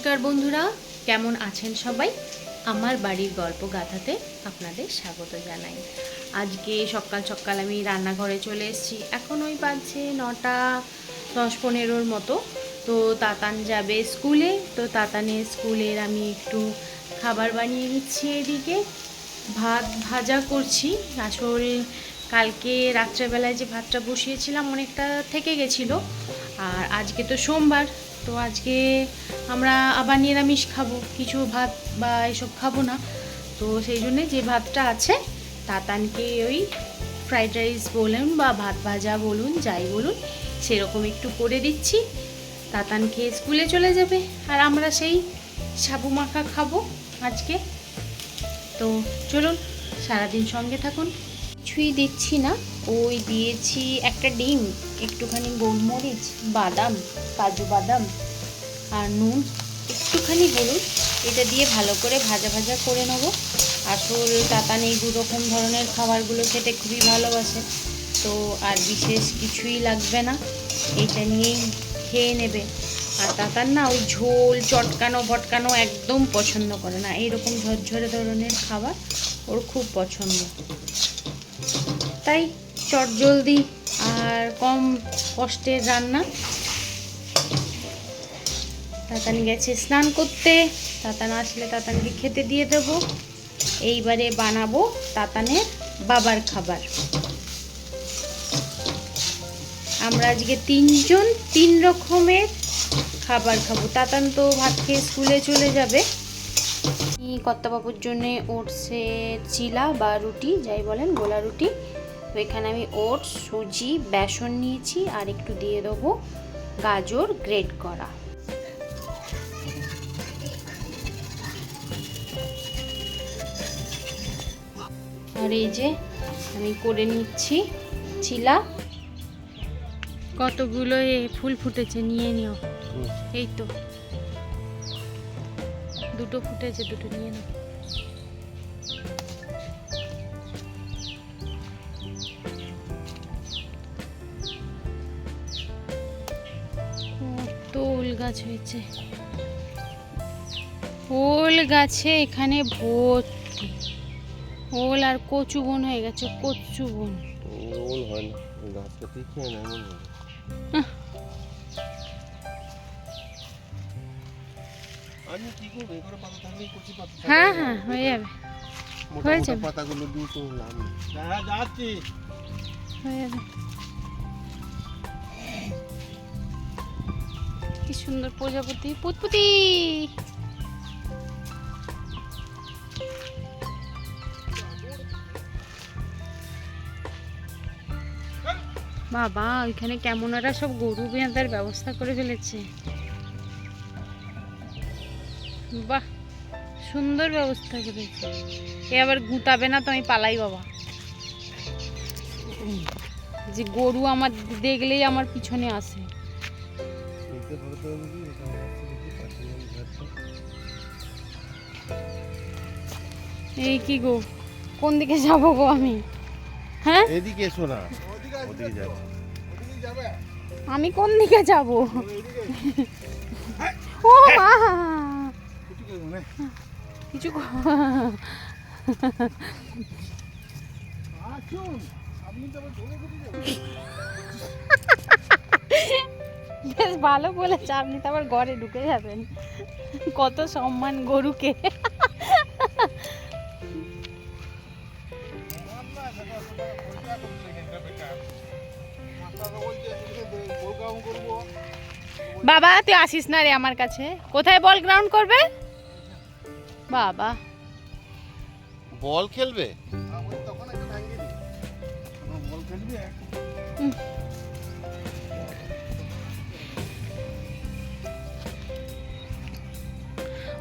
নমস্কার বন্ধুরা, কেমন আছেন সবাই? আমার বাড়ির গল্প গাথাতে আপনাদের স্বাগত জানাই। আজকে সকাল সকাল আমি রান্নাঘরে চলে এসেছি। এখন ওই বাজছে 9:10-15 মতো। তো তাতান যাবে স্কুলে, তো তাতানের স্কুলের আমি একটু খাবার বানিয়ে নিচ্ছি। এদিকে ভাত ভাজা করছি। আসল কালকে রাত্রেবেলায় যে ভাতটা বসিয়েছিলাম অনেকটা থেকে গেছিলো, আর আজকে তো সোমবার, তো আজকে আমরা আবার নিরামিষ খাবো, কিছু ভাত বা এসব খাবো না। তো সেই জন্যে যে ভাতটা আছে তাতানকে ওই ফ্রাইড রাইস বলুন বা ভাত ভাজা বলুন, যাই বলুন, সেরকম একটু করে দিচ্ছি। তাতান খেয়ে স্কুলে চলে যাবে, আর আমরা সেই সাবু মাখা খাবো আজকে। তো চলুন সারাদিন সঙ্গে থাকুন। কিছুই দিচ্ছি না, ওই দিয়েছি একটা ডিম, একটুখানি গোলমরিচ, বাদাম, কাজু বাদাম আর নুন, একটুখানি হলুদ, এটা দিয়ে ভালো করে ভাজা ভাজা করে নেবো। আসল তাতান এই দুরকম ধরনের খাবারগুলো খেতে খুবই ভালোবাসে, তো আর বিশেষ কিছুই লাগবে না, এইটা নিয়েই খেয়ে নেবে। আর তাতান না ওই ঝোল চটকানো ভটকানো একদম পছন্দ করে না, এইরকম ঝরঝরে ধরনের খাবার ওর খুব পছন্দ। তাই চটজলদি আর কম কষ্টের রান্না। তাতান গেছে স্নান করতে, তাতান আসলে তাতানকে খেতে দিয়ে দেব। এইবারে বানাবো তাতানের বাবার খাবার। আমরা আজকে 3 জন 3 রকমের খাবার খাবো। তাতান তো ভাত খেয়ে স্কুলে চলে যাবে। কর্তাবাবুর জন্যে ওটসের চিলা বা রুটি, যাই বলেন, গোলা রুটি। তো এখানে আমি ওটস, সুজি, বেসন নিয়েছি, আর একটু দিয়ে দেবো গাজর গ্রেট করা। আর এই যে আমি করে নিচ্ছি চিলা। কতগুলো ফুল ফুটেছে, নিয়ে নিও। এই তো দুটো ফুটেছে, দুটো নিয়ে নাও। ওল গাছ হয়েছে, ওল গাছে এখানে ভর্তি ওল, আর কচু বন হয়ে গেছে, কচু বন। ওল হয় না, গাছটা ঠিক হয় না এমন হয়। আমি কি করব, এবারে পাতা থাকলেই কচি পাতা। হ্যাঁ হ্যাঁ, হয়ে যাবে, হয়ে মোটা যাবে, পাতাগুলো দিয়ে তো লাভ নেই। হ্যাঁ যাচ্ছি, হয়ে যাবে। কি সুন্দর প্রজাপতি, পুতপুতি। বাবা, ওইখানে কেমন ওরা সব গরু বেঁধার ব্যবস্থা করে ফেলেছে। বাহ, সুন্দর ব্যবস্থা করেছে। এ আবার গুতাবে না তো আমি পালাই বাবা। যে গরু আমার দেখলেই আমার পিছনে আসে। এই কি গো, কোন দিকে যাবো গো আমি? হ্যাঁ, এদিকে এসো না, ওদিকে যাও। আমি কোন দিকে যাব? ও মা, কিছু বেশ ভালো বলেছে, আপনি তো আবার ঘরে ঢুকে যাবেন। কত সম্মান গরুকে। বাবা তুই আসিস না রে আমার কাছে। কোথায় বল গ্রাউন্ড করবে বাবা? বল খেলবে?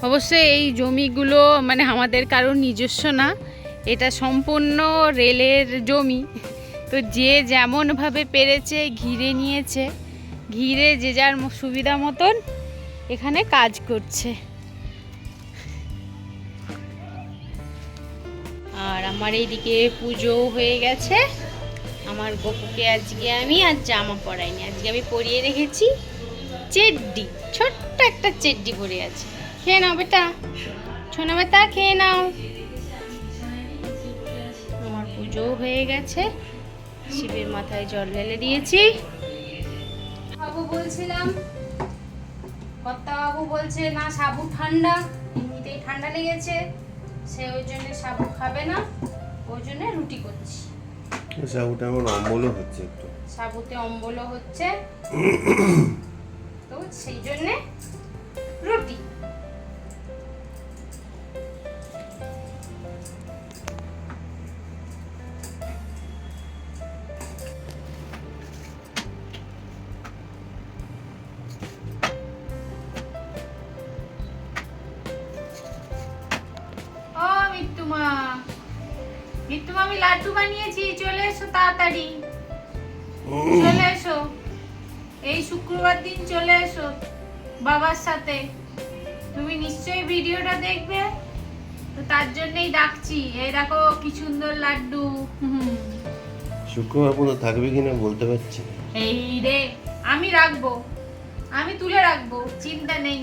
অবশ্যই এই জমিগুলো মানে আমাদের কারোর নিজস্ব না, এটা সম্পূর্ণ রেলের জমি। তো যে যেমনভাবে পেরেছে ঘিরে নিয়েছে, ঘিরে যে যার সুবিধা মতন এখানে কাজ করছে। আর আমার এইদিকে পুজো হয়ে গেছে। আমার গপুকে আজকে আমি আর জামা পরাইনি, আজকে আমি পরিয়ে রেখেছি চেড্ডি, ছোট্ট একটা চেড্ডি পরে আছে। খেয়ে নাও বেটা, ছোনা বেটা খেয়ে নাও। আমার পুজো হয়ে গেছে, শিবের মাথায় জল ঢেলে দিয়েছি। বাবু বলছিলাম, কর্তা বাবু বলছে না সাবু ঠান্ডা, এমনিতেই ঠান্ডা লেগেছে, সে ওই জন্য সাবু খাবে না, ওই জন্য রুটি করছি। সাবুটা আমার অম্বলও হচ্ছে একটু। সাবুতে অম্বলও হচ্ছে, তো সেই জন্যে রুটি। ও মিত্তুমা, মিত্তুমা আমি লাড্ডু বানিয়েছি, চলে এসো তাড়াতাড়ি, চলে এসো এই শুক্রবার দিন চলে এসো বাবার সাথে। তুমি নিশ্চয়ই ভিডিওটা দেখবে, তো তার জন্যই ডাকছি। এই দেখো কি সুন্দর লাড্ডু। শুক্রবার পর্যন্ত থাকবে কিনা বলতে পারছি না। এই রে, আমি রাখবো, আমি তুলে রাখবো, চিন্তা নেই,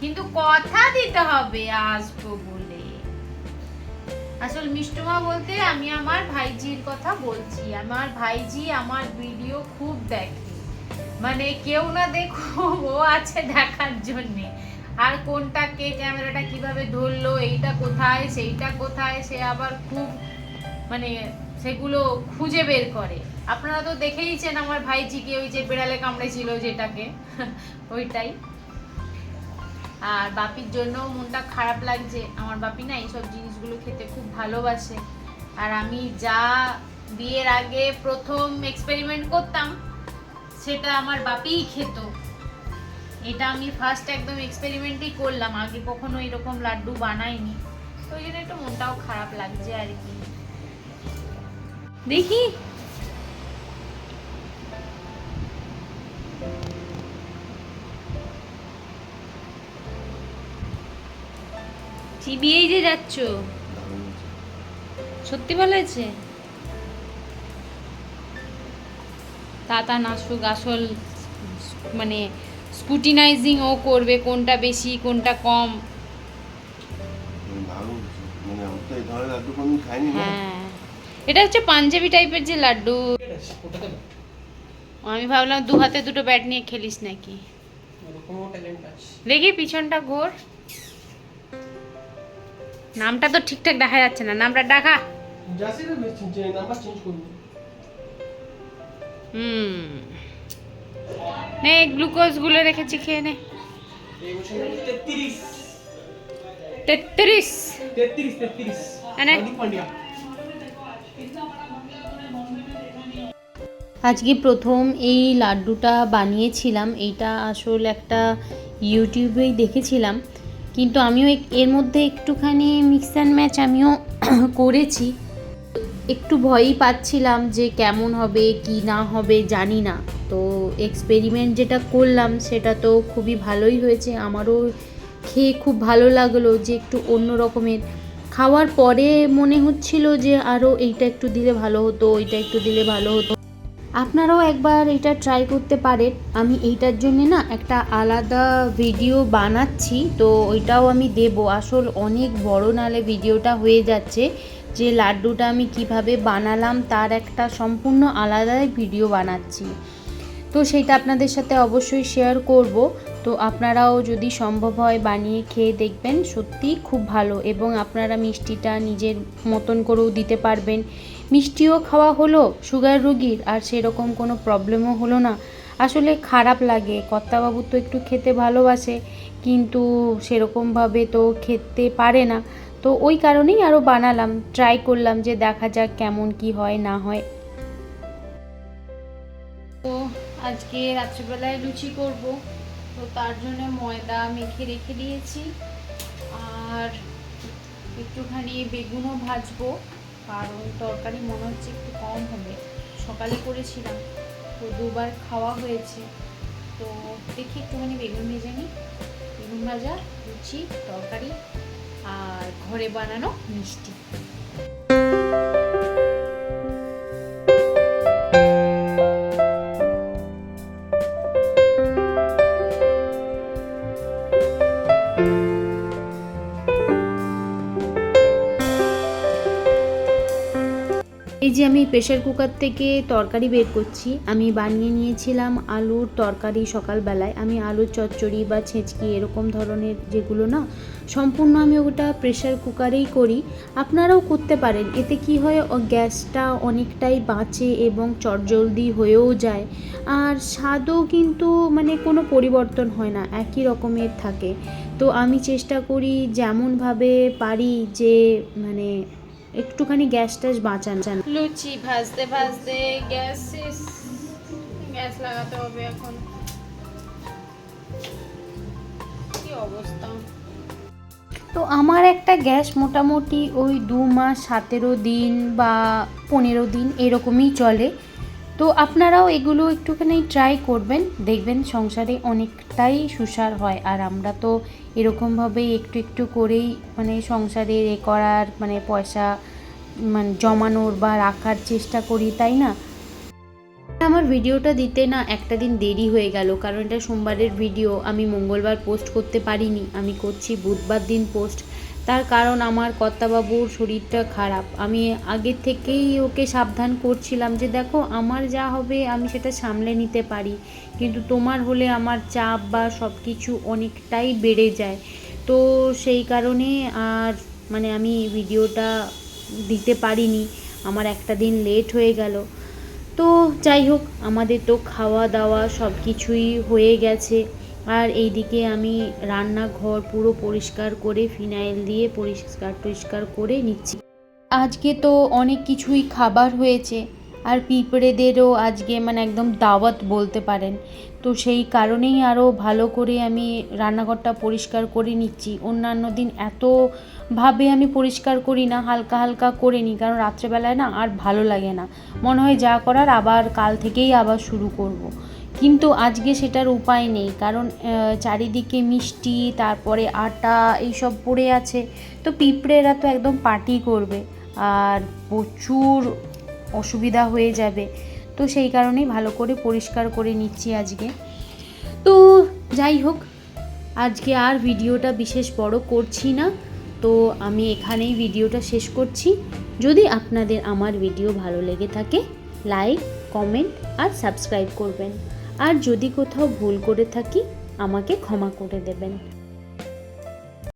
কিন্তু কথা দিতে হবে আসবো বলে। আসল মিষ্টুমা বলতে আমি আমার ভাইজির কথা বলছি। আমার ভাইজি আমার ভিডিও খুব দেখে, মানে কেউ না দেখুক, ও আছে দেখার জন্যে। আর কোনটা কে ক্যামেরাটা কিভাবে ধরলো, এইটা কোথায় সেইটা কোথায়, সে আবার খুব মানে সেগুলো খুঁজে বের করে। আপনারা তো দেখেইছেন আমার ভাইজিকে, ওই যে বিড়ালে কামড়েছিল যেটাকে, ওইটাই। আর বাপির জন্য মনটা খারাপ লাগছে। আমার বাপি না এইসব জিনিসগুলো খেতে খুব ভালোবাসে। আর আমি যা বিয়ের আগে প্রথম এক্সপেরিমেন্ট করতাম, সেটা আমার বাপিই খেত। এটা আমি ফার্স্ট একদম এক্সপেরিমেন্টই করলাম, আগে কখনো এরকম লাড্ডু বানাইনি, তো ওই জন্য একটু মনটাও খারাপ লাগছে আর কি। দেখি চিবিয়েই যে যাচ্ছ, সত্যি ভালো হয়েছে। তা নাসুক, আসল মানে স্কুটিনাইজিং ও করবে, কোনটা বেশি কোনটা কম। মানে আমি তো এই ধরনের লাড্ডু কোনদিন খাইনি না। হ্যাঁ, এটা হচ্ছে পাঞ্জাবি টাইপের যে লাড্ডু। আমি ভাবলাম দু হাতে দুটো ব্যাট নিয়ে খেলিস নাকি। দেখি পিছনটা ঘোর, নামটা তো ঠিকঠাক দেখা যাচ্ছে না, নামটা দেখা। নে গ্লুকোজ গুলো রেখেছি, খেয়ে নে। 33 আজকে প্রথম এই লাড্ডুটা বানিয়েছিলাম। এইটা আসল একটা ইউটিউবেই দেখেছিলাম, কিন্তু আমিও এর মধ্যে একটুখানি মিক্স অ্যান্ড ম্যাচ আমিও করেছি। একটু ভয়ই পাচ্ছিলাম যে কেমন হবে কি না হবে জানি না। তো এক্সপেরিমেন্ট যেটা করলাম সেটা তো খুবই ভালোই হয়েছে, আমারও খেয়ে খুব ভালো লাগলো যে একটু অন্য রকমের। খাওয়ার পরে মনে হচ্ছিল যে আরও এইটা একটু দিলে ভালো হতো, ওইটা একটু দিলে ভালো হতো। আপনারাও একবার এটা ট্রাই করতে পারেন। আমি এইটার জন্য না একটা আলাদা ভিডিও বানাচ্ছি, তো ওইটাও আমি দেব। আসল অনেক বড় নালে ভিডিওটা হয়ে যাচ্ছে, যে লাড্ডুটা আমি কিভাবে বানালাম তার একটা সম্পূর্ণ আলাদা ভিডিও বানাচ্ছি, তো সেইটা আপনাদের সাথে অবশ্যই শেয়ার করব। তো আপনারাও যদি সম্ভব হয় বানিয়ে খেয়ে দেখবেন, সত্যিই খুব ভালো। এবং আপনারা মিষ্টিটা নিজের মতন করেও দিতে পারবেন, মিষ্টিও খাওয়া হলো সুগার রোগীর, আর সেরকম কোনো প্রবলেমও হলো না। আসলে খারাপ লাগে, কর্তাবাবু তো একটু খেতে ভালোবাসে, কিন্তু সেরকমভাবে তো খেতে পারে না, তো ওই কারণেই আরও বানালাম, ট্রাই করলাম যে দেখা যাক কেমন কি হয় না হয়। তো আজকে রাত্রিবেলায় লুচি করব, তো তার জন্য ময়দা মেখে রেখে দিয়েছি, আর একটুখানি বেগুনও ভাজবো, কারণ তরকারি মনে হচ্ছে একটু কম হবে। সকালে করেছিলাম তো দুবার খাওয়া হয়েছে, তো দেখি একটুখানি বেগুন ভেজে নিই। বেগুন ভাজা, লুচি, তরকারি আর ঘরে বানানো মিষ্টি। এই যে আমি প্রেসার কুকার থেকে তরকারি বের করছি। আমি বানিয়ে নিয়েছিলাম আলুর তরকারি সকালবেলায়। আমি আলুর চচ্চড়ি বা ছেঁচকি এরকম ধরনের যেগুলো না, সম্পূর্ণ আমি ওটা প্রেসার কুকারেই করি। আপনারাও করতে পারেন। এতে কি হয়, গ্যাসটা অনেকটাই বাঁচে এবং চটজলদি হয়েও যায়। আর স্বাদও কিন্তু মানে কোনো পরিবর্তন হয় না, একই রকমের থাকে। তো আমি চেষ্টা করি যেমনভাবে পারি যে মানে একটুখানি গ্যাস ট্যাস বাঁচান। লুচি ভাজতে ভাজতে গ্যাস শেষ, গ্যাস লাগাতে হবে এখন। কি অবস্থা! তো আমার একটা গ্যাস মোটামুটি ওই 2 মাস 17 দিন বা 15 দিন এরকমই চলে। তো আপনারাও এগুলো একটুখানি ট্রাই করবেন, দেখবেন সংসারে অনেকটাই সুসার হয়। আর আমরা তো এরকমভাবেই একটু একটু করেই মানে সংসারে করার মানে পয়সা মানে জমানোর বা রাখার চেষ্টা করি, তাই না? আমার ভিডিওটা দিতে না একটা দিন দেরি হয়ে গেল, কারণ এটা সোমবারের ভিডিও। আমি মঙ্গলবার পোস্ট করতে পারিনি, আমি করছি বুধবার দিন পোস্ট। তার কারণ আমার কর্তাবাবুর শরীরটা খারাপ। আমি আগে থেকেই ওকে সাবধান করছিলাম যে দেখো, আমার যা হবে আমি সেটা সামলে নিতে পারি, কিন্তু তোমার হলে আমার চাপ বা সব কিছু অনেকটাই বেড়ে যায়। তো সেই কারণে আর মানে আমি ভিডিওটা দিতে পারিনি, আমার একটা দিন লেট হয়ে গেল। তো যাই হোক, আমাদের তো খাওয়া দাওয়া সব কিছুই হয়ে গেছে। আর এইদিকে আমি রান্নাঘর পুরো পরিষ্কার করে ফিনাইল দিয়ে পরিষ্কার করে নিচ্ছি। আজকে তো অনেক কিছুই খাবার হয়েছে, আর পিঁপড়েদেরও আজকে মানে একদম দাওয়াত বলতে পারেন। তো সেই কারণেই আরও ভালো করে আমি রান্নাঘরটা পরিষ্কার করে নিচ্ছি। অন্যান্য দিন এতভাবে আমি পরিষ্কার করি না, হালকা হালকা করে নিই, কারণ রাত্রেবেলায় না আর ভালো লাগে না, মনে হয় যা করার আবার কাল থেকেই আবার শুরু করব। কিন্তু আজকে সেটার উপায় নেই, কারণ চারিদিকে মিষ্টি, তারপরে আটা এইসব পড়ে আছে। তো পিঁপড়েরা তো একদম পার্টি করবে, আর প্রচুর অসুবিধা হয়ে যাবে। তো সেই কারণেই ভালো করে পরিষ্কার করে নিচ্ছি আজকে। তো যাই হোক, আজকে আর ভিডিওটা বিশেষ বড় করছি না। তো আমি এখানেই ভিডিওটা শেষ করছি। যদি আপনাদের আমার ভিডিও ভালো লেগে থাকে, লাইক, কমেন্ট আর সাবস্ক্রাইব করবেন। আর যদি কোথাও ভুল করে থাকি, আমাকে ক্ষমা করে দেবেন।